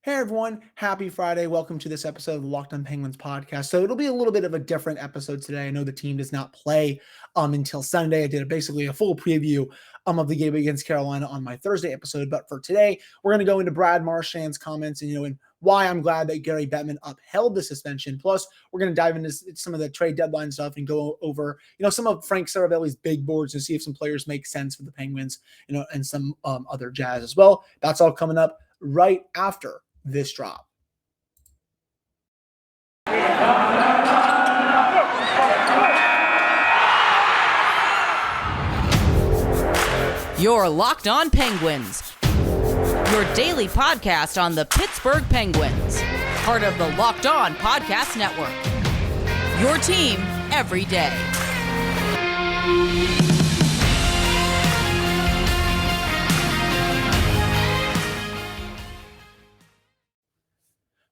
Hey everyone, happy Friday. Welcome to this episode of the Locked On Penguins podcast. So it'll be a little bit of a different episode today. I know the team does not play until Sunday. I did basically a full preview of the game against Carolina on my Thursday episode. But for today, we're going to go into Brad Marchand's comments and why I'm glad that Gary Bettman upheld the suspension. Plus, we're going to dive into some of the trade deadline stuff and go over some of Frank Saravelli's big boards and see if some players make sense for the Penguins, and some other jazz as well. That's all coming up right after this drop. You're Locked On Penguins, your daily podcast on the Pittsburgh Penguins, part of the Locked On Podcast Network. Your team every day.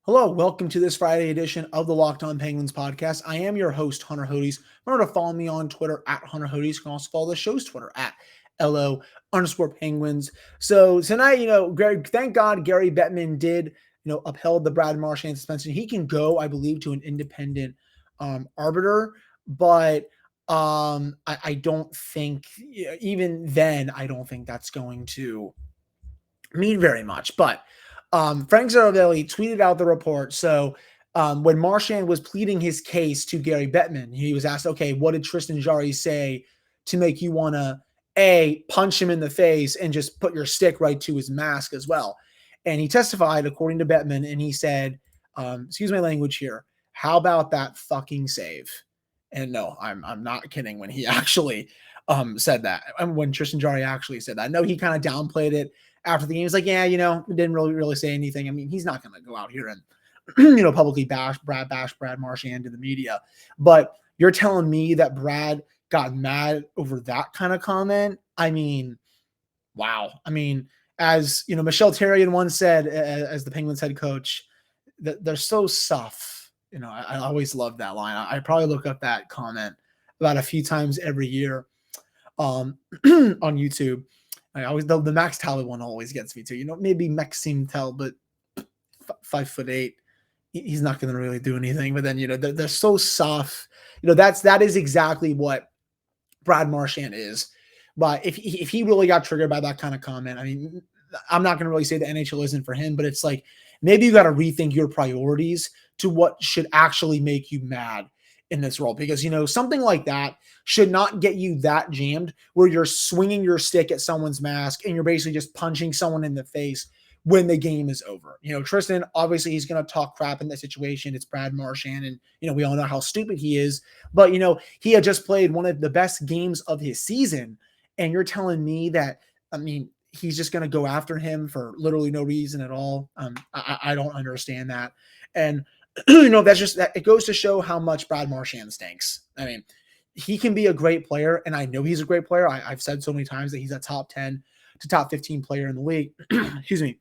Hello, welcome to this Friday edition of the Locked On Penguins podcast. I am your host, Hunter Hodes. Remember to follow me on Twitter at Hunter Hodes. You can also follow the show's Twitter at LO_Penguins. So tonight, thank God Gary Bettman did, upheld the Brad Marchand suspension. He can go, I believe, to an independent arbiter, but I don't think, even then, I don't think that's going to mean very much. But Frank Saravelli tweeted out the report. So when Marchand was pleading his case to Gary Bettman, he was asked, okay, what did Tristan Jarry say to make you want to, punch him in the face and just put your stick right to his mask as well? And he testified, according to Bettman, and he said, excuse my language here, how about that fucking save? And no, I'm not kidding when he actually said that. And when Tristan Jarry actually said that. No, he kind of downplayed it after the game. He's like, yeah, didn't really say anything. I mean, he's not going to go out here and, publicly bash Brad Marchand in the media. But you're telling me that Brad got mad over that kind of comment? I mean, wow. I mean, as Michel Therrien once said, as the Penguins head coach, that they're so soft. I always love that line. I probably look up that comment about a few times every year on YouTube. I always, the Max Talbot one always gets me too. Maybe Maxime Tell, but 5'8", he's not going to really do anything. But then they're so soft. That is exactly what Brad Marchand is. But if he really got triggered by that kind of comment, I mean, I'm not going to really say the NHL isn't for him, but it's like maybe you got to rethink your priorities to what should actually make you mad in this role, because something like that should not get you that jammed where you're swinging your stick at someone's mask and you're basically just punching someone in the face when the game is over. Tristan, obviously he's going to talk crap in that situation. It's Brad Marchand, and we all know how stupid he is, but he had just played one of the best games of his season, and you're telling me that, I mean, he's just going to go after him for literally no reason at all. I don't understand that. And that's just that. It goes to show how much Brad Marchand stinks. I mean, he can be a great player, and I know he's a great player. I've said so many times that he's a top 10 to top 15 player in the league. Excuse me.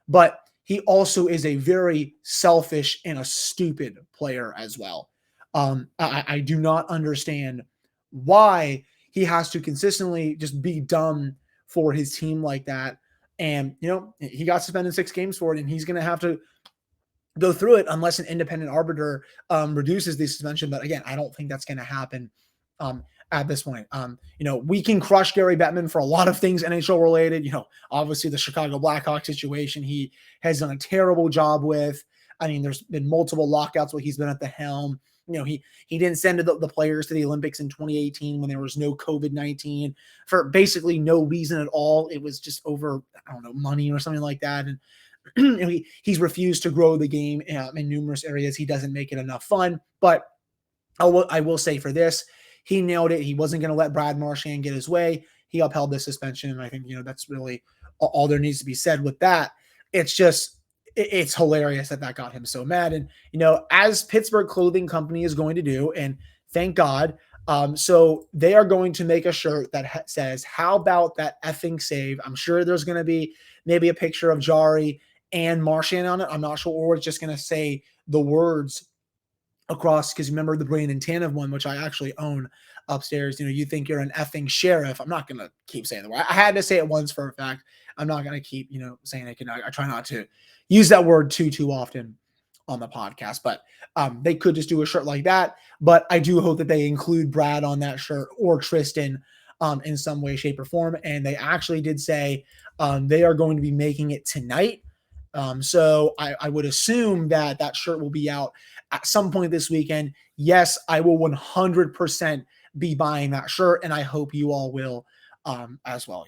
But he also is a very selfish and a stupid player as well. I do not understand why he has to consistently just be dumb for his team like that. And, he got suspended 6 games for it, and he's going to have to go through it unless an independent arbiter reduces the suspension. But again, I don't think that's going to happen at this point. We can crush Gary Bettman for a lot of things NHL related. Obviously the Chicago Blackhawks situation, he has done a terrible job with. I mean, there's been multiple lockouts where he's been at the helm. He didn't send the players to the Olympics in 2018 when there was no COVID-19 for basically no reason at all. It was just over, I don't know, money or something like that. And he's refused to grow the game in numerous areas. He doesn't make it enough fun. But I will say for this, he nailed it. He wasn't going to let Brad Marchand get his way. He upheld the suspension, and I think that's really all there needs to be said with that. It's hilarious that got him so mad. And as Pittsburgh Clothing Company is going to do, and thank God, so they are going to make a shirt that says, "How about that effing save?" I'm sure there's going to be maybe a picture of Jarry and Marchand on it. I'm not sure, or it's just going to say the words across, because remember the Brandon Tanev one, which I actually own upstairs. You think you're an effing sheriff. I'm not going to keep saying the word. I had to say it once for a fact. I'm not going to keep, saying it. I try not to use that word too often on the podcast, but they could just do a shirt like that. But I do hope that they include Brad on that shirt or Tristan in some way, shape, or form. And they actually did say they are going to be making it tonight. So I would assume that shirt will be out at some point this weekend. Yes, I will 100% be buying that shirt, and I hope you all will as well.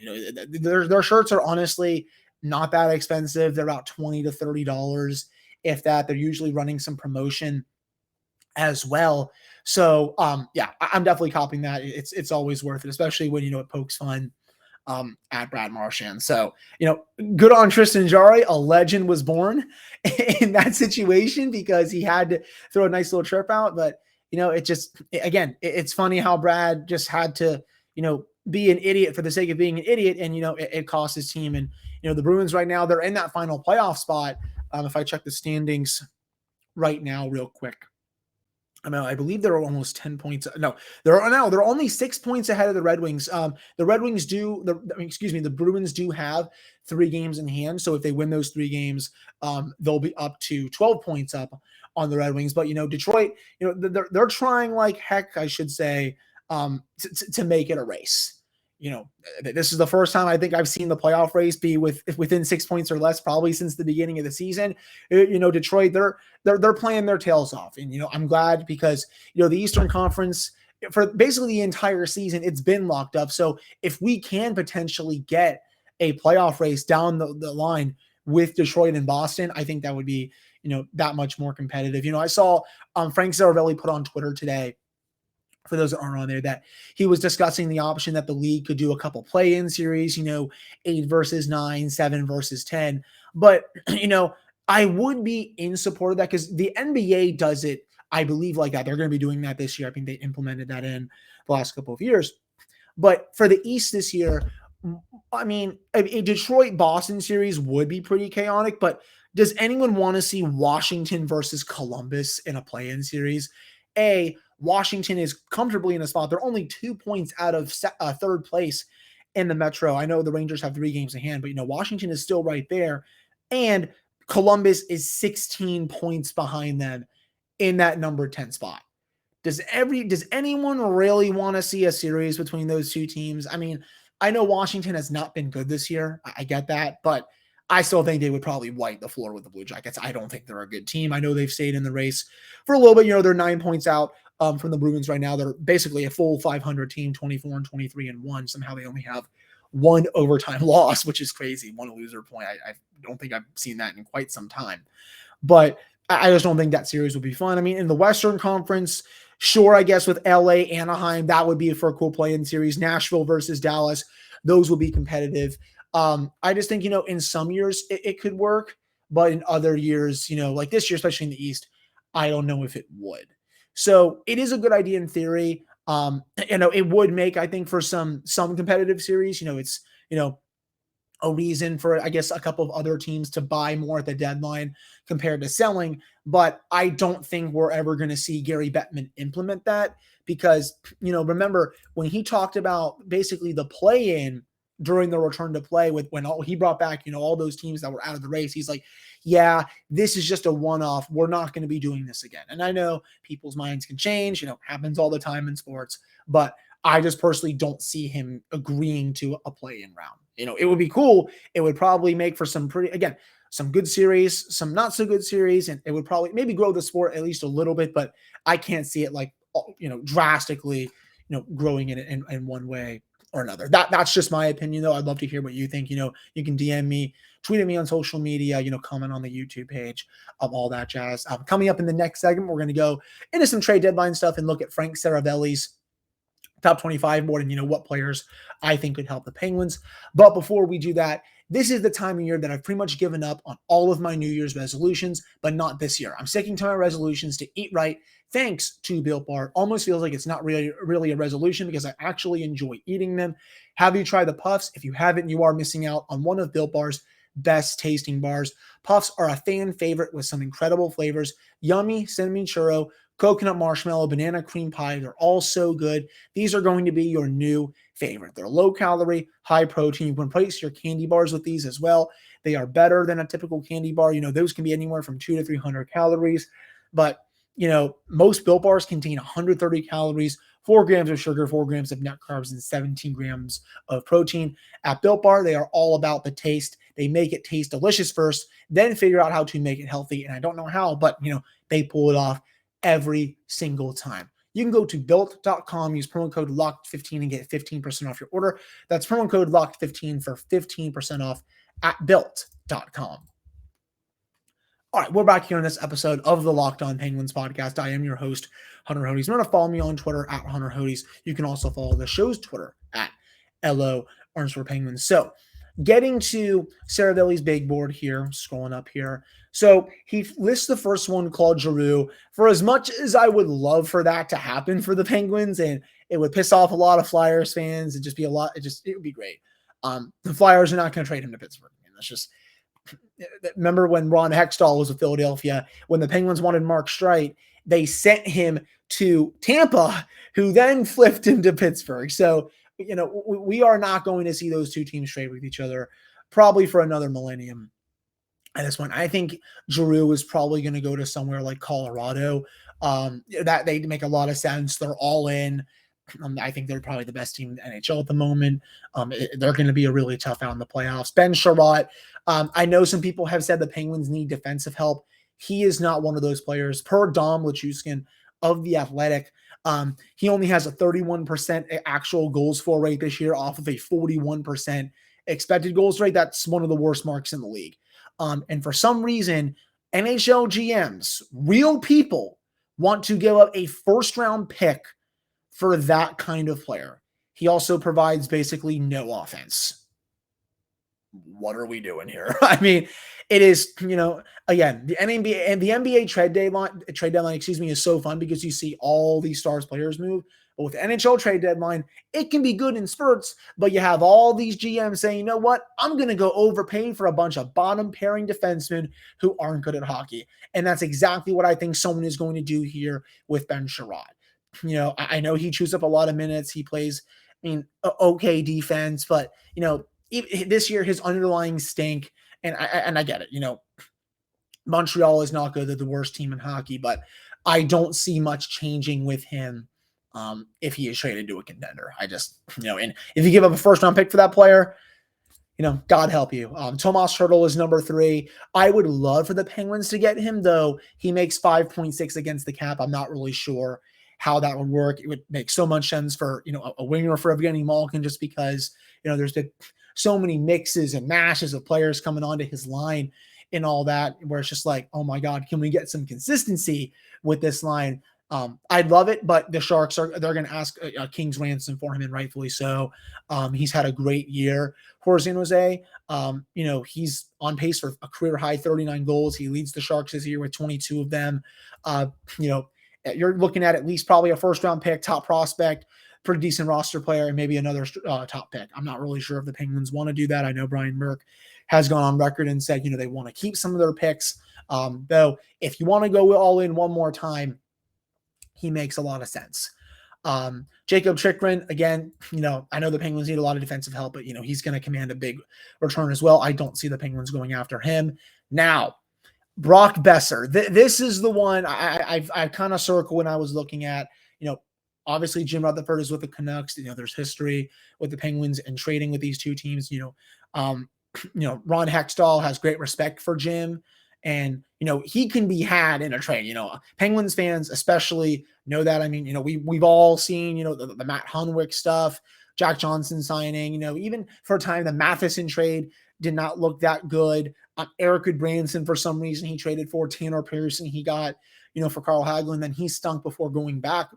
Their shirts are honestly not that expensive. They're about $20 to $30, if that. They're usually running some promotion as well. So yeah, I'm definitely copying that. It's always worth it, especially when it pokes fun at Brad Marchand. So, good on Tristan Jarry. A legend was born in that situation because he had to throw a nice little chirp out. But, it's funny how Brad just had to, be an idiot for the sake of being an idiot. And, it cost his team. And, the Bruins right now, they're in that final playoff spot. If I check the standings right now real quick, I believe they're almost 10 points. No, they're only 6 points ahead of the Red Wings. The Bruins do have 3 games in hand. So if they win those 3 games, they'll be up to 12 points up on the Red Wings. But, Detroit, they're trying like heck, I should say, to make it a race. This is the first time I think I've seen the playoff race be within 6 points or less, probably since the beginning of the season. Detroit, they're playing their tails off. And, I'm glad because, the Eastern Conference for basically the entire season, it's been locked up. So if we can potentially get a playoff race down the line with Detroit and Boston, I think that would be, that much more competitive. I saw Frank Saravelli put on Twitter today, for those that aren't on there, that he was discussing the option that the league could do a couple play-in series, 8 versus 9, 7 versus 10. But, I would be in support of that because the NBA does it, I believe, like that. They're going to be doing that this year. I think they implemented that in the last couple of years. But for the East this year, a Detroit-Boston series would be pretty chaotic, but does anyone want to see Washington versus Columbus in a play-in series? Washington is comfortably in a spot. They're only 2 points out of third place in the Metro. I know the Rangers have 3 games in hand, but Washington is still right there. And Columbus is 16 points behind them in that number 10 spot. Does anyone really want to see a series between those two teams? I know Washington has not been good this year. I get that, but I still think they would probably wipe the floor with the Blue Jackets. I don't think they're a good team. I know they've stayed in the race for a little bit. They're 9 points out from the Bruins right now. They're basically a full 500 team, 24-23-1. Somehow they only have 1 overtime loss, which is crazy. 1 loser point. I don't think I've seen that in quite some time. But I just don't think that series would be fun. In the Western Conference, sure, I guess with LA, Anaheim, that would be for a cool play-in series. Nashville versus Dallas, those will be competitive. I just think, in some years it could work, but in other years, like this year, especially in the East, I don't know if it would. So it is a good idea in theory. It would make, I think, for some competitive series, it's, a reason for, I guess, a couple of other teams to buy more at the deadline compared to selling. But I don't think we're ever going to see Gary Bettman implement that because, remember when he talked about basically the play-in during the return to play when he brought back, all those teams that were out of the race, he's like, yeah, this is just a one-off. We're not going to be doing this again. And I know people's minds can change, happens all the time in sports, but I just personally don't see him agreeing to a play-in round. It would be cool. It would probably make for some good series, some not so good series, and it would probably maybe grow the sport at least a little bit, but I can't see it like, drastically, growing it in one way or another. That's just my opinion, though. I'd love to hear what you think. You can DM me, tweet at me on social media, comment on the YouTube page, all that jazz. Coming up in the next segment, we're going to go into some trade deadline stuff and look at Frank Saravelli's top 25 board and, what players I think could help the Penguins. But before we do that, this is the time of year that I've pretty much given up on all of my New Year's resolutions, but not this year. I'm sticking to my resolutions to eat right, thanks to Built Bar. Almost feels like it's not really a resolution because I actually enjoy eating them. Have you tried the Puffs? If you haven't, you are missing out on one of Built Bar's best tasting bars. Puffs are a fan favorite with some incredible flavors: yummy cinnamon churro, coconut marshmallow, banana cream pie. They're all so good. These are going to be your new favorite. They're low calorie, high protein. You can replace your candy bars with these as well. They are better than a typical candy bar. Those can be anywhere from 200 to 300 calories, but most Built bars contain 130 calories, 4 grams of sugar, 4 grams of net carbs, and 17 grams of protein. At Built Bar, they are all about the taste. They make it taste delicious first, then figure out how to make it healthy. And I don't know how, but they pull it off every single time. You can go to built.com, use promo code LOCKED15 and get 15% off your order. That's promo code LOCKED15 for 15% off at built.com. All right, we're back here in this episode of the Locked On Penguins podcast. I am your host, Hunter Hodes. Remember to follow me on Twitter at Hunter Hodes. You can also follow the show's Twitter at LO_Penguins. So getting to Saravelli's big board here, scrolling up here. So he lists the first one, Claude Giroux. For as much as I would love for that to happen for the Penguins, and it would piss off a lot of Flyers fans, it'd just be it would be great. The Flyers are not going to trade him to Pittsburgh. That's just, remember when Ron Hextall was with Philadelphia, when the Penguins wanted Mark Streit, they sent him to Tampa, who then flipped him to Pittsburgh. So, we are not going to see those two teams trade with each other probably for another millennium. At this point, I think Giroux is probably going to go to somewhere like Colorado. That they make a lot of sense. They're all in. I think they're probably the best team in the NHL at the moment. They're going to be a really tough out in the playoffs. Ben Sherratt, I know some people have said the Penguins need defensive help. He is not one of those players. Per Dom Luchuskin of The Athletic, he only has a 31% actual goals for rate this year off of a 41% expected goals rate. That's one of the worst marks in the league. And for some reason, NHL GMs, real people, want to give up a first-round pick for that kind of player. He also provides basically no offense. What are we doing here? I mean, it is, again, the NBA and the NBA trade deadline, is so fun because you see all these stars players move. But with the NHL trade deadline, it can be good in spurts, but you have all these GMs saying, you know what? I'm going to go overpay for a bunch of bottom pairing defensemen who aren't good at hockey. And that's exactly what I think someone is going to do with Ben Sherratt. I know he chews up a lot of minutes. He plays, okay defense, but, this year his underlying stink, and I get it. Montreal is not good. They're the worst team in hockey, but I don't see much changing with him if he is traded to a contender. I just, and if you give up a first-round pick for that player, God help you. Tomas Turtle is number 3. I would love for the Penguins to get him, though. He makes 5.6 against the cap. I'm not really sure how that would work. It would make so much sense for, a winger for Evgeny Malkin, just because, there's been so many mixes and mashes of players coming onto his line and all that, where it's just like, oh my God, can we get some consistency with this line? I'd love it, but the Sharks they're going to ask a king's ransom for him, and rightfully so. He's had a great year for San Jose. He's on pace for a career high 39 goals. He leads the Sharks this year with 22 of them. You're looking at least probably a first-round pick, top prospect, pretty decent roster player, and maybe another top pick. I'm not really sure if the Penguins want to do that. I know Brian Merck has gone on record and said, they want to keep some of their picks. Though, if you want to go all in one more time, he makes a lot of sense. Jacob Chichron, again, I know the Penguins need a lot of defensive help, but, he's going to command a big return as well. I don't see the Penguins going after him. Now, Brock Besser. This is the one I kind of circled when I was looking at, obviously Jim Rutherford is with the Canucks. There's history with the Penguins and trading with these two teams. Ron Hextall has great respect for Jim, and, he can be had in a trade. Penguins fans especially know that. We've all seen, the Matt Hunwick stuff, Jack Johnson signing, even for a time, the Matheson trade did not look that good. Eric Goodbranson, for some reason, he traded for Tanner Pearson. He got, for Carl Hagelin. Then he stunk before going back,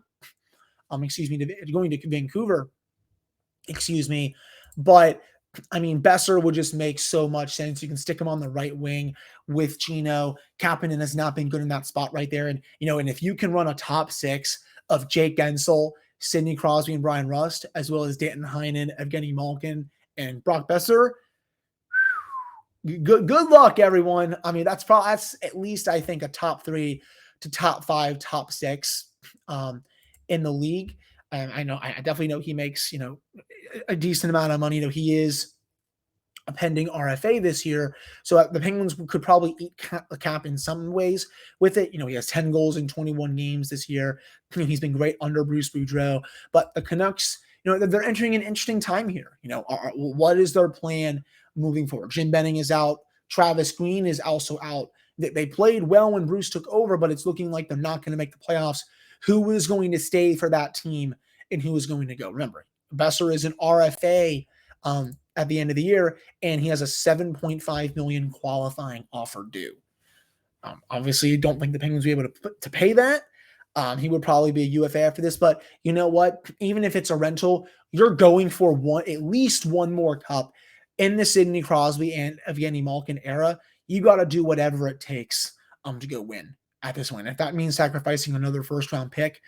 going to Vancouver. But, Besser would just make so much sense. You can stick him on the right wing with Gino. Kapanen has not been good in that spot right there. And, and if you can run a top 6 of Jake Gensel, Sidney Crosby, and Brian Rust, as well as Danton Heinen, Evgeny Malkin, and Brock Besser, good luck, everyone. That's at least, I think, a top 3 to top 5, top 6 in the league. I definitely know he makes, a decent amount of money. He is a pending RFA this year. So the Penguins could probably eat cap in some ways with it. He has 10 goals in 21 games this year. He's been great under Bruce Boudreau. But the Canucks, they're entering an interesting time here. What is their plan moving forward? Jim Benning is out. Travis Green is also out. They played well when Bruce took over, but it's looking like they're not going to make the playoffs. Who is going to stay for that team and who is going to go? Remember, Besser is an RFA at the end of the year, and he has a $7.5 million qualifying offer due. Obviously, you don't think the Penguins will be able to pay that. He would probably be a UFA after this, but you know what? Even if it's a rental, you're going for at least one more cup in the Sidney Crosby and Evgeny Malkin era. You got to do whatever it takes to go win at this point. If that means sacrificing another first-round pick,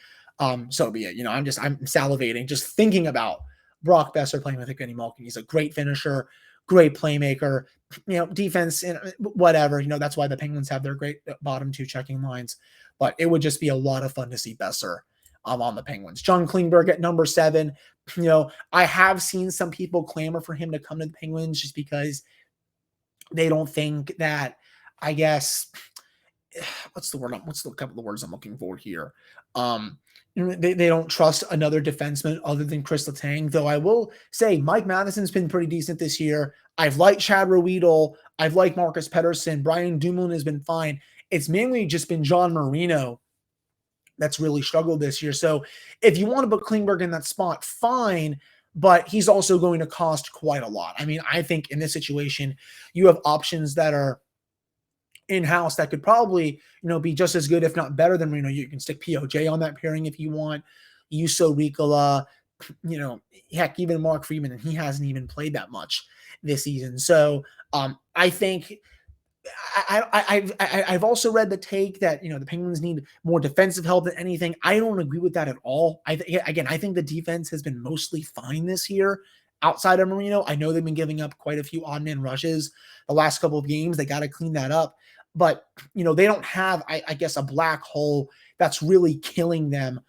so be it. I'm salivating just thinking about Brock Besser playing with Evgeny Malkin. He's a great finisher, great playmaker, defense and whatever. That's why the Penguins have their great bottom 2 checking lines. But it would just be a lot of fun to see Besser on the Penguins. John Klingberg at number 7. I have seen some people clamor for him to come to the Penguins just because they don't think that, I guess, what's the couple of words I'm looking for here? They don't trust another defenseman other than Chris Letang, though I will say Mike Matheson's been pretty decent this year. I've liked Chad Ruedel. I've liked Marcus Pettersson. Brian Dumoulin has been fine. It's mainly just been John Marino that's really struggled this year. So if you want to put Klingberg in that spot, fine, but he's also going to cost quite a lot. I think in this situation, you have options that are in-house that could probably, be just as good, if not better than Marino. You can stick POJ on that pairing if you want. Juuso Riikola, heck, even Mark Friedman, and he hasn't even played that much this season. So I think I've also read the take that, the Penguins need more defensive help than anything. I don't agree with that at all. I think the defense has been mostly fine this year outside of Marino. I know they've been giving up quite a few odd man rushes the last couple of games. They got to clean that up. But, they don't have, I guess, a black hole that's really killing them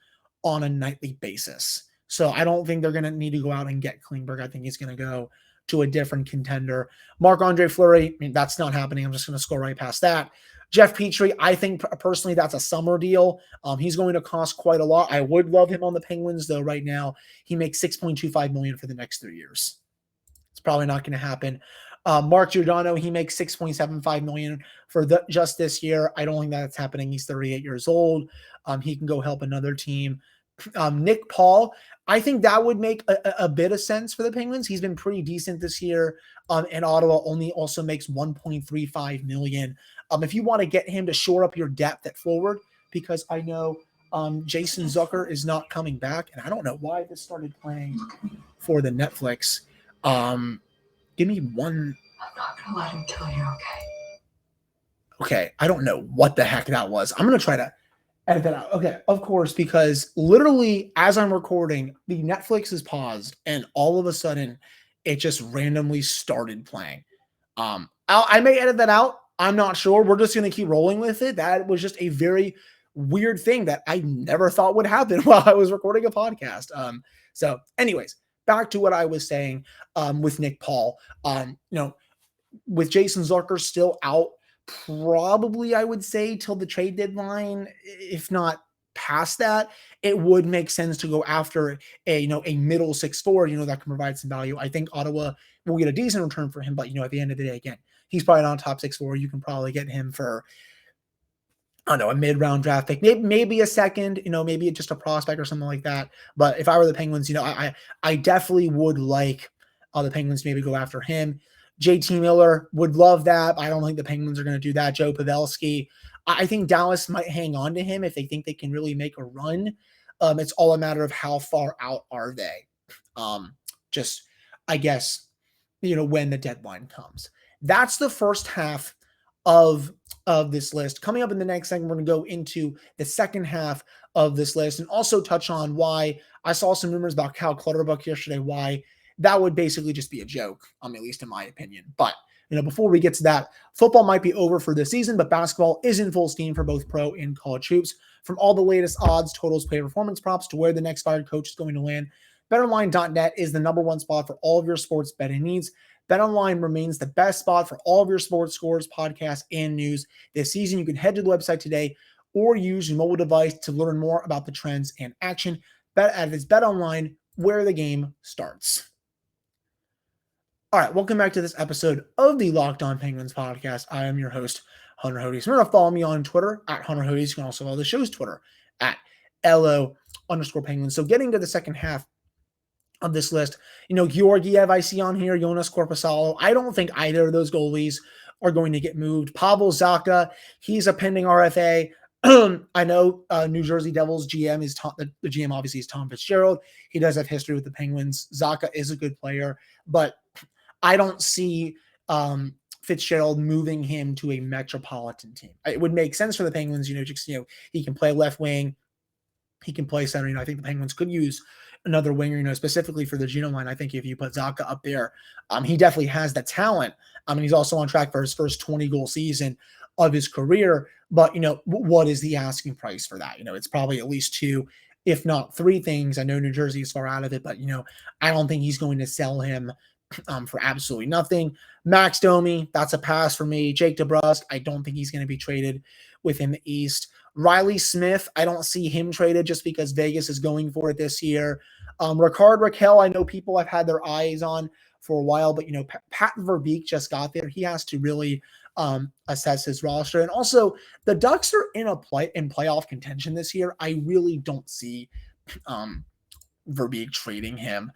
on a nightly basis. So I don't think they're going to need to go out and get Klingberg. I think he's going to go to a different contender. Marc-Andre Fleury, that's not happening. I'm just going to scroll right past that. Jeff Petrie, I think personally that's a summer deal. He's going to cost quite a lot. I would love him on the Penguins, though right now he makes $6.25 million for the next 3 years. It's probably not going to happen. Mark Giordano, he makes $6.75 million for just this year. I don't think that's happening. He's 38 years old. He can go help another team. Nick Paul, I think that would make a bit of sense for the Penguins. He's been pretty decent this year. And Ottawa also makes $1.35 million. If you want to get him to shore up your depth at forward, because I know Jason Zucker is not coming back, and I don't know why this started playing for the Netflix. Give me one. I'm not going to let him kill you, okay? Okay, I don't know what the heck that was. I'm going to try to edit that out. Okay, of course, because literally as I'm recording, the Netflix is paused, and all of a sudden, it just randomly started playing. I may edit that out. I'm not sure. We're just going to keep rolling with it. That was just a very weird thing that I never thought would happen while I was recording a podcast. So anyways, back to what I was saying with Nick Paul. With Jason Zucker still out, probably I would say till the trade deadline, if not past that, it would make sense to go after a middle 6'4", that can provide some value. I think Ottawa will get a decent return for him, but at the end of the day, again, he's probably not top 6'4". You can probably get him for, I don't know, a mid-round draft pick, maybe a second, maybe just a prospect or something like that. But if I were the Penguins, I definitely would like the Penguins to maybe go after him. JT Miller, would love that. I don't think the Penguins are going to do that. Joe Pavelski, I think Dallas might hang on to him if they think they can really make a run. It's all a matter of how far out are they. Just, I guess, when the deadline comes. That's the first half of this list. Coming up in the next segment, we're going to go into the second half of this list and also touch on why I saw some rumors about Cal Clutterbuck yesterday, why that would basically just be a joke, at least in my opinion. But before we get to that, football might be over for this season, but basketball is in full steam for both pro and college hoops. From all the latest odds, totals, player performance props to where the next fired coach is going to land, BetOnline.net is the number one spot for all of your sports betting needs. BetOnline remains the best spot for all of your sports scores, podcasts, and news this season. You can head to the website today or use your mobile device to learn more about the trends and action. It's BetOnline, where the game starts. All right, welcome back to this episode of the Locked On Penguins podcast. I am your host, Hunter Hodes. Remember to follow me on Twitter at Hunter Hodes. You can also follow the show's Twitter at LO_Penguins. So getting to the second half of this list, Georgiev I see on here, Jonas Korpisalo. I don't think either of those goalies are going to get moved. Pavel Zacha, he's a pending RFA. I know New Jersey Devils GM is the GM obviously is Tom Fitzgerald. He does have history with the Penguins. Zacha is a good player, but I don't see Fitzgerald moving him to a metropolitan team. It would make sense for the Penguins, he can play left wing, he can play center. I think the Penguins could use another winger, specifically for the Geno line. I think if you put Zacha up there, he definitely has the talent. He's also on track for his first 20-goal season of his career. But, what is the asking price for that? It's probably at least 2, if not 3 things. I know New Jersey is far out of it, but, I don't think he's going to sell him for absolutely nothing. Max Domi, that's a pass for me. Jake DeBrusk, I don't think he's going to be traded within the East. Riley Smith, I don't see him traded just because Vegas is going for it this year. Ricard Raquel, I know people have had their eyes on for a while, but, Pat Verbeek just got there. He has to really assess his roster. And also, the Ducks are in playoff contention this year. I really don't see Verbeek trading him.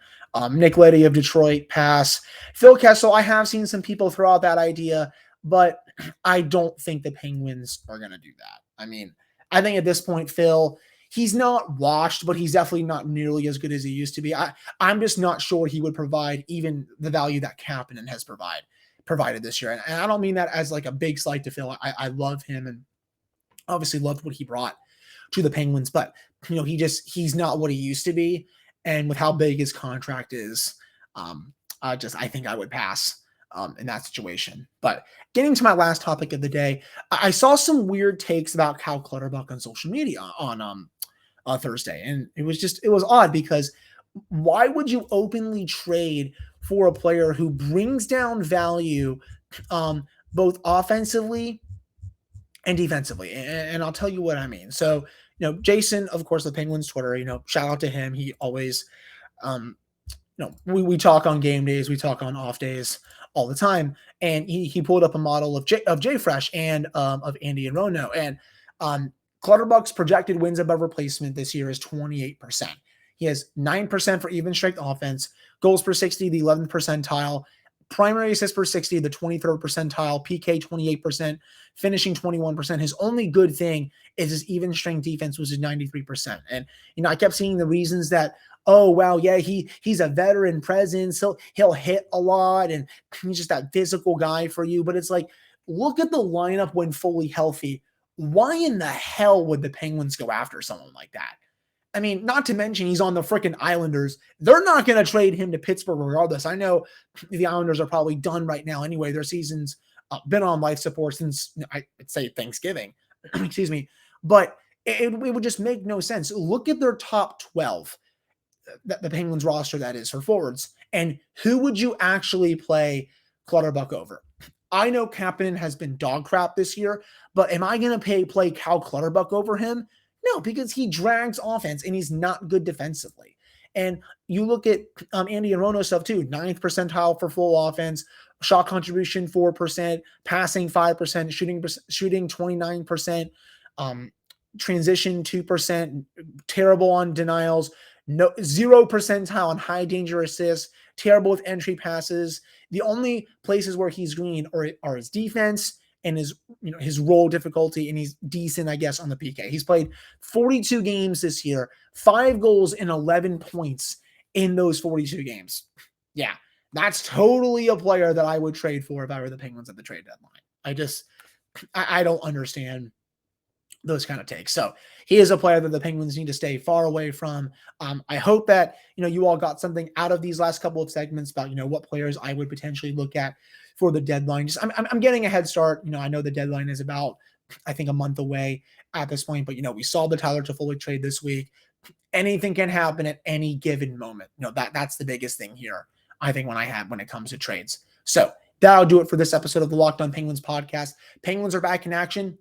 Nick Leddy of Detroit, pass. Phil Kessel, I have seen some people throw out that idea, but I don't think the Penguins are going to do that. I think at this point, Phil, he's not washed, but he's definitely not nearly as good as he used to be. I'm just not sure he would provide even the value that Kapanen has provided this year. And I don't mean that as like a big slight to Phil. I love him and obviously loved what he brought to the Penguins, but he's not what he used to be. And with how big his contract is, I think I would pass in that situation. But getting to my last topic of the day, I saw some weird takes about Cal Clutterbuck on social media on Thursday. And it was odd because why would you openly trade for a player who brings down value both offensively and defensively? And I'll tell you what I mean. So, Jason, of course, the Penguins Twitter, shout out to him. He always, we talk on game days, we talk on off days all the time. And he pulled up a model of J-Fresh and of Andy and Rono. And Clutterbuck's projected wins above replacement this year is 28%. He has 9% for even strength offense, goals per 60, the 11th percentile, primary assists per 60, the 23rd percentile, PK 28%, finishing 21%. His only good thing is his even strength defense, which is 93%. And, I kept seeing the reasons that, oh, wow, yeah, he's a veteran presence. So he'll hit a lot and he's just that physical guy for you. But it's like, look at the lineup when fully healthy. Why in the hell would the Penguins go after someone like that? Not to mention he's on the freaking Islanders. They're not going to trade him to Pittsburgh regardless. I know the Islanders are probably done right now anyway. Their season's been on life support since, I'd say, Thanksgiving. Excuse me. But it would just make no sense. Look at their top 12, the Penguins roster that is for forwards. And who would you actually play Clutterbuck over? I know Kapanen has been dog crap this year, but am I going to play Cal Clutterbuck over him? No, because he drags offense and he's not good defensively. And you look at Andy and Rono stuff too, 9th percentile for full offense, shot contribution 4%, passing 5%, shooting 29%, transition 2%, terrible on denials, 0 percentile on high danger assists, terrible with entry passes. The only places where he's green are his defense and his role difficulty, and he's decent, I guess, on the PK. He's played 42 games this year, 5 goals and 11 points in those 42 games. Yeah, that's totally a player that I would trade for if I were the Penguins at the trade deadline. I don't understand those kind of takes. So he is a player that the Penguins need to stay far away from. I hope that, you all got something out of these last couple of segments about, what players I would potentially look at for the deadline. Just I'm getting a head start. I know the deadline is about, I think, a month away at this point, but we saw the Tyler Toffoli trade this week. Anything can happen at any given moment. That's the biggest thing here, I think, when it comes to trades. So that'll do it for this episode of the Locked On Penguins podcast. Penguins are back in action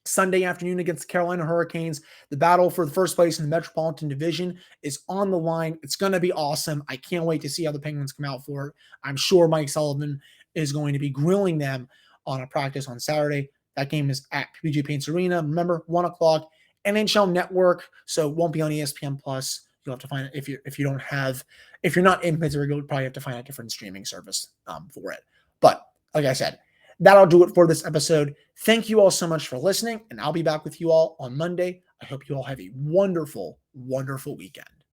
Sunday afternoon against the Carolina Hurricanes. The battle for the first place in the Metropolitan Division is on the line. It's going to be awesome. I can't wait to see how the Penguins come out for it. I'm sure Mike Sullivan is going to be grilling them on a practice on Saturday. That game is at PPG Paints Arena. Remember, 1 o'clock, NHL Network, so it won't be on ESPN Plus. You'll have to find it if you're not in Pittsburgh, you'll probably have to find a different streaming service for it. But like I said, that'll do it for this episode. Thank you all so much for listening, and I'll be back with you all on Monday. I hope you all have a wonderful, wonderful weekend.